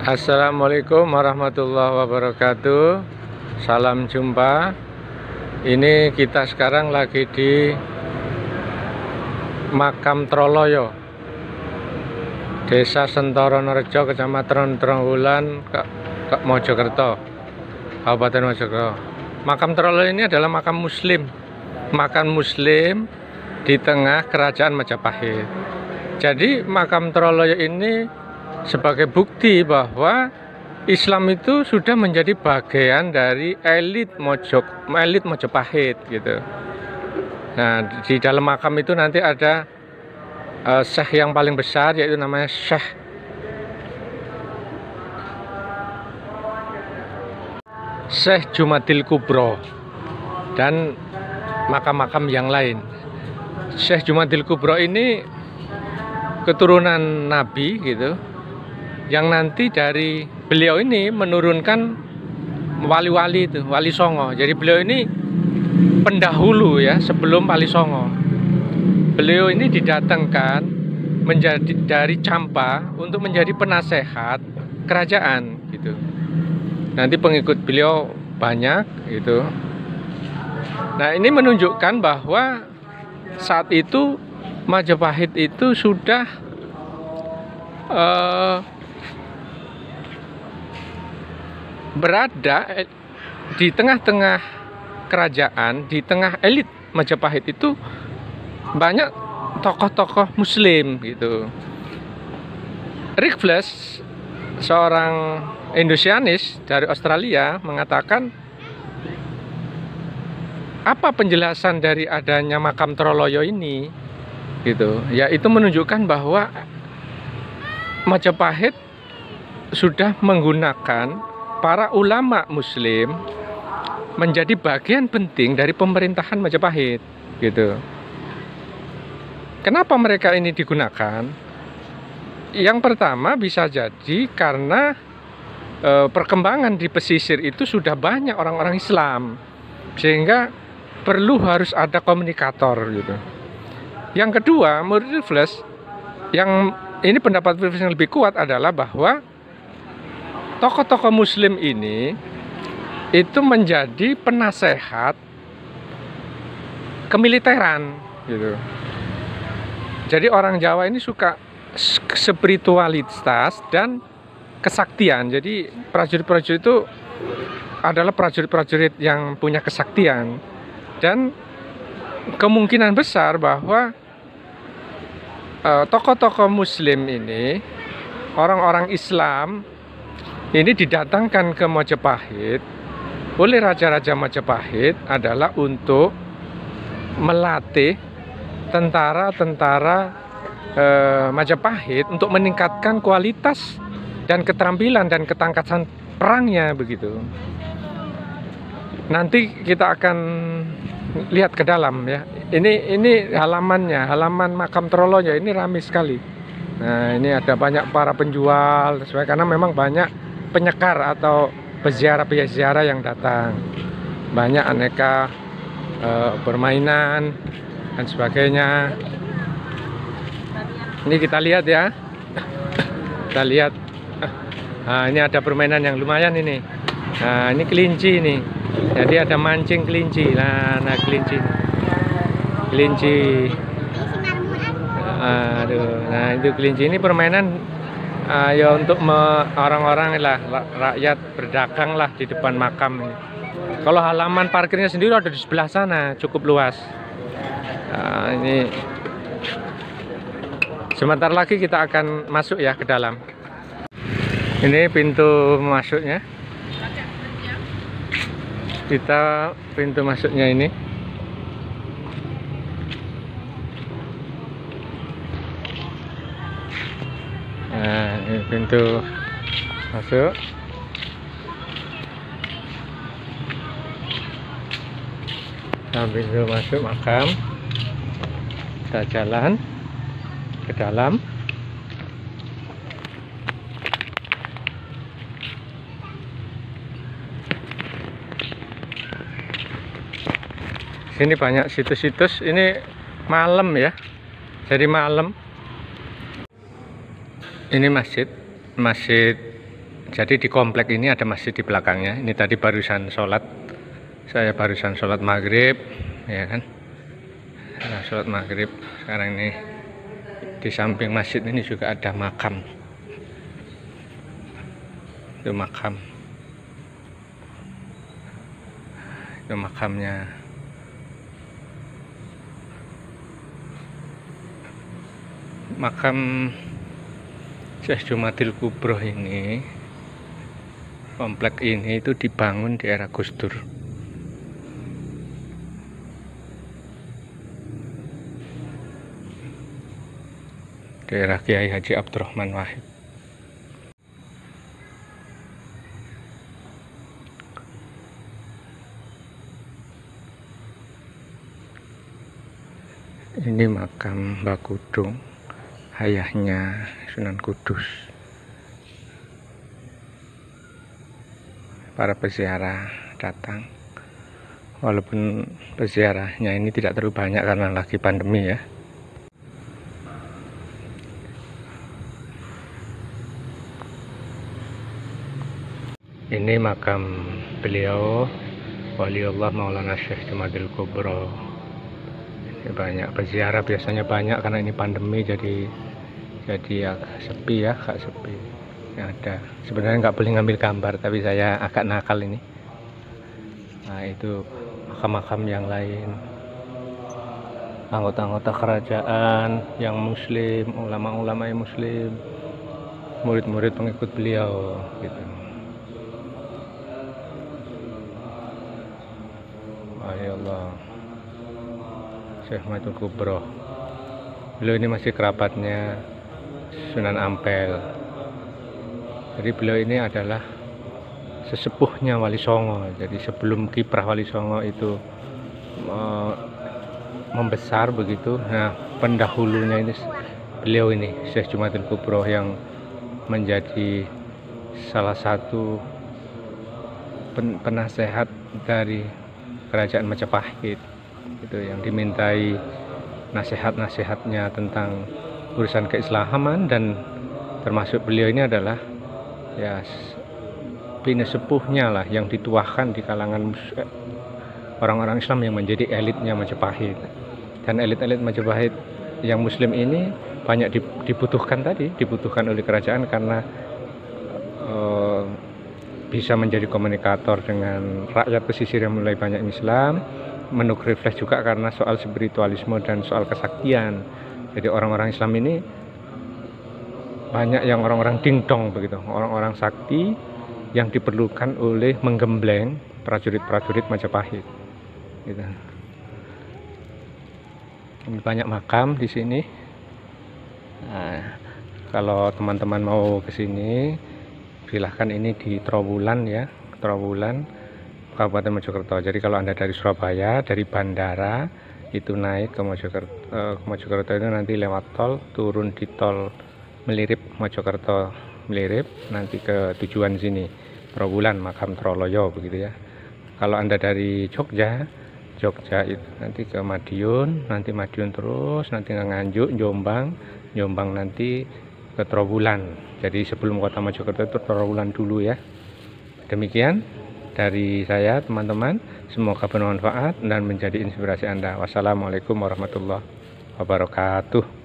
Assalamualaikum warahmatullahi wabarakatuh. Salam jumpa. Ini kita sekarang lagi di Makam Troloyo, Desa Sentoronorejo, Kecamatan Tronghulan, Mojokerto, Kabupaten Mojokerto. Makam Troloyo ini adalah makam Muslim, di tengah Kerajaan Majapahit. Jadi makam Troloyo ini sebagai bukti bahwa Islam itu sudah menjadi bagian dari elit Majapahit gitu. Nah, di dalam makam itu nanti ada syekh yang paling besar, yaitu namanya Syekh Jumadil Kubro, dan makam-makam yang lain. Syekh Jumadil Kubro ini keturunan Nabi gitu, yang nanti dari beliau ini menurunkan wali-wali itu, Wali Songo. Jadi beliau ini pendahulu ya, sebelum Wali Songo. Beliau ini didatangkan menjadi dari Campa untuk menjadi penasehat kerajaan gitu. Nanti pengikut beliau banyak gitu. Nah, ini menunjukkan bahwa saat itu Majapahit itu sudah berada di tengah-tengah kerajaan, di tengah elit Majapahit itu banyak tokoh-tokoh Muslim gitu. Rick Flash, seorang Indosianis dari Australia, mengatakan apa penjelasan dari adanya makam Troloyo ini gitu. Ya, itu menunjukkan bahwa Majapahit sudah menggunakan para ulama Muslim menjadi bagian penting dari pemerintahan Majapahit gitu. Kenapa mereka ini digunakan? Yang pertama bisa jadi karena perkembangan di pesisir itu sudah banyak orang-orang Islam, sehingga harus ada komunikator gitu. Yang kedua, menurut Flash, yang ini pendapat Flash yang lebih kuat adalah bahwa tokoh-tokoh Muslim ini itu menjadi penasehat kemiliteran gitu. Jadi orang Jawa ini suka spiritualitas dan kesaktian. Jadi prajurit-prajurit itu adalah prajurit-prajurit yang punya kesaktian, dan kemungkinan besar bahwa tokoh-tokoh Muslim ini, orang-orang Islam ini didatangkan ke Majapahit oleh raja-raja Majapahit adalah untuk melatih tentara-tentara Majapahit untuk meningkatkan kualitas dan keterampilan dan ketangkasan perangnya begitu. Nanti kita akan lihat ke dalam ya. Ini halamannya, halaman makam Troloyo ini ramai sekali. Nah, ini ada banyak para penjual, karena memang banyak penyekar atau peziarah yang datang. Banyak aneka permainan dan sebagainya. Ini kita lihat ya. Kita lihat. Nah, ini ada permainan yang lumayan ini. Nah, ini kelinci ini. Jadi ada mancing kelinci. Nah kelinci. Aduh, nah itu kelinci ini permainan ya untuk orang-orang lah, rakyat berdagang lah di depan makam ini. Kalau halaman parkirnya sendiri ada di sebelah sana, cukup luas. Nah, ini sebentar lagi kita akan masuk ya ke dalam. Ini pintu masuknya. Kita pintu masuknya ini. Nah, ini pintu masuk. Nah, pintu masuk makam. Kita jalan ke dalam. Sini banyak situs-situs. Ini malam ya. Jadi malam. Ini masjid Jadi di komplek ini ada masjid di belakangnya. Ini tadi barusan sholat, saya barusan sholat maghrib, ya kan? Nah, sholat maghrib. Sekarang ini di samping masjid ini juga ada makam. Itu makam. Itu makamnya. Makam Syekh Jumadil Kubroh ini, komplek ini itu dibangun di era Gus Dur. Daerah Kiai Haji Abdurrahman Wahid. Ini makam Mbah Kudung, ayahnya Sunan Kudus. Para peziarah datang, walaupun peziarahnya ini tidak terlalu banyak karena lagi pandemi ya. Ini makam beliau, Waliullah Maulana Syekh Jumadil Kubro. Ini banyak peziarah, biasanya banyak karena ini pandemi, jadi agak sepi ya, agak sepi. Yang ada sebenarnya nggak boleh ngambil gambar, tapi saya agak nakal ini. Nah, itu makam-makam yang lain, anggota-anggota kerajaan yang muslim, ulama-ulama yang muslim, murid-murid pengikut beliau gitu. Ya Allah, Syekh Jumadil Kubro. Beliau ini masih kerabatnya Sunan Ampel. Jadi beliau ini adalah sesepuhnya Wali Songo. Jadi sebelum kiprah Wali Songo itu membesar begitu, nah pendahulunya ini beliau ini Syekh Jumadil Kubro yang menjadi salah satu penasehat dari kerajaan Majapahit, itu yang dimintai nasihat-nasihatnya tentang urusan keislaman, dan termasuk beliau ini adalah ya bini sepuhnya lah yang dituahkan di kalangan orang-orang Islam yang menjadi elitnya Majapahit. Dan elit-elit Majapahit yang muslim ini banyak dibutuhkan oleh kerajaan karena bisa menjadi komunikator dengan rakyat pesisir yang mulai banyak Islam, menurut refleks juga karena soal spiritualisme dan soal kesaktian. Jadi orang-orang Islam ini banyak yang orang-orang dingdong begitu, orang-orang sakti yang diperlukan oleh menggembleng prajurit-prajurit Majapahit. Gitu. Banyak makam di sini. Nah, kalau teman-teman mau ke sini, silahkan, ini di Trowulan ya, Trowulan, Kabupaten Mojokerto. Jadi kalau Anda dari Surabaya, dari bandara itu naik ke Mojokerto itu nanti lewat tol, turun di tol Melirip, Mojokerto Melirip, nanti ke tujuan sini, Trowulan, makam Troloyo begitu ya. Kalau Anda dari Jogja itu nanti ke Madiun, nanti Madiun terus nanti ke Nganjuk, Jombang nanti ke Trowulan. Jadi sebelum kota Mojokerto itu Trowulan dulu ya. Demikian dari saya teman-teman, semoga bermanfaat dan menjadi inspirasi Anda. Wassalamualaikum warahmatullahi wabarakatuh.